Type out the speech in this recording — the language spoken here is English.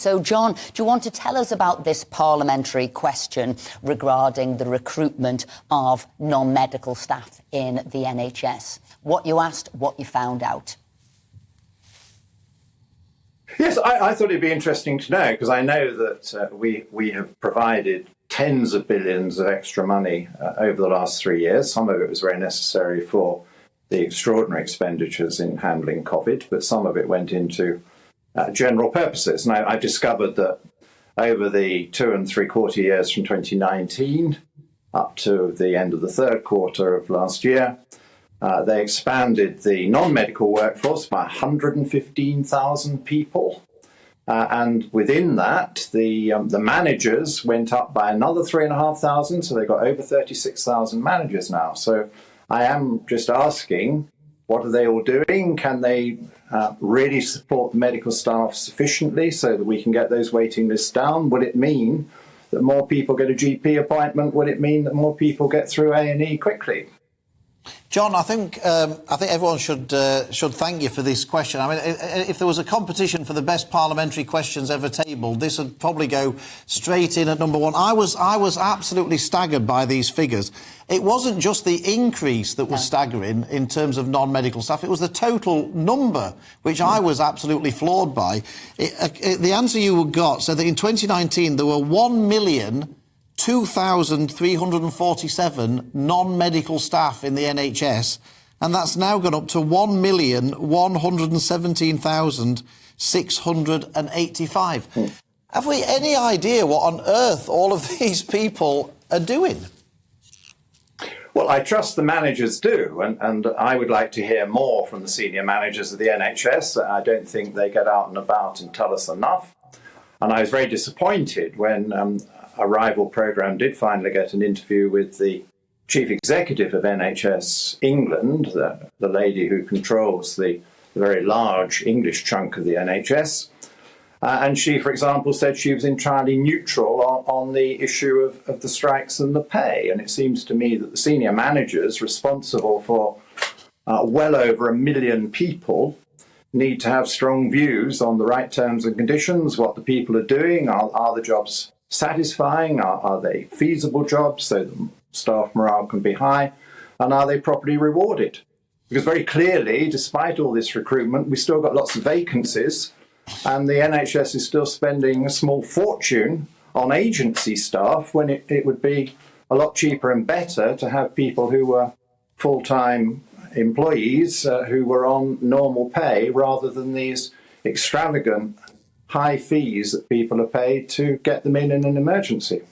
So, John, do you want to tell us about this parliamentary question regarding the recruitment of non-medical staff in the NHS? What you asked, what you found out. Yes, I thought it'd be interesting to know, because I know that we have provided tens of billions of extra money over the last 3 years. Some of it was very necessary for the extraordinary expenditures in handling COVID, but some of it went into general purposes. And I've discovered that over the 2 3/4 years from 2019 up to the end of the third quarter of last year, they expanded the non-medical workforce by 115,000 people. And within that, the managers went up by another 3,500, so they've got over 36,000 managers now. So I am just asking, what are they all doing? Can they really support the medical staff sufficiently so that we can get those waiting lists down? Would it mean that more people get a GP appointment? Would it mean that more people get through A&E quickly? John, I think everyone should thank you for this question. I mean, if there was a competition for the best parliamentary questions ever tabled, this would probably go straight in at number one. I was absolutely staggered by these figures. It wasn't just the increase that was staggering in terms of non-medical staff. It was the total number, which I was absolutely floored by. The answer you got said that in 2019 there were 1,002,347 non-medical staff in the NHS, and that's now gone up to 1,117,685. Have we any idea what on earth all of these people are doing? Well, I trust the managers do, and I would like to hear more from the senior managers of the NHS. I don't think they get out and about and tell us enough. And I was very disappointed when a rival programme did finally get an interview with the chief executive of NHS England, the lady who controls the very large English chunk of the NHS. And she, for example, said she was entirely neutral on the issue of the strikes and the pay. And it seems to me that the senior managers responsible for well over 1 million people need to have strong views on the right terms and conditions, what the people are doing, are the jobs satisfying, are they feasible jobs so that staff morale can be high, and are they properly rewarded? Because very clearly, despite all this recruitment, we've still got lots of vacancies, and the NHS is still spending a small fortune on agency staff when it would be a lot cheaper and better to have people who were full-time employees who were on normal pay rather than these extravagant high fees that people are paid to get them in an emergency.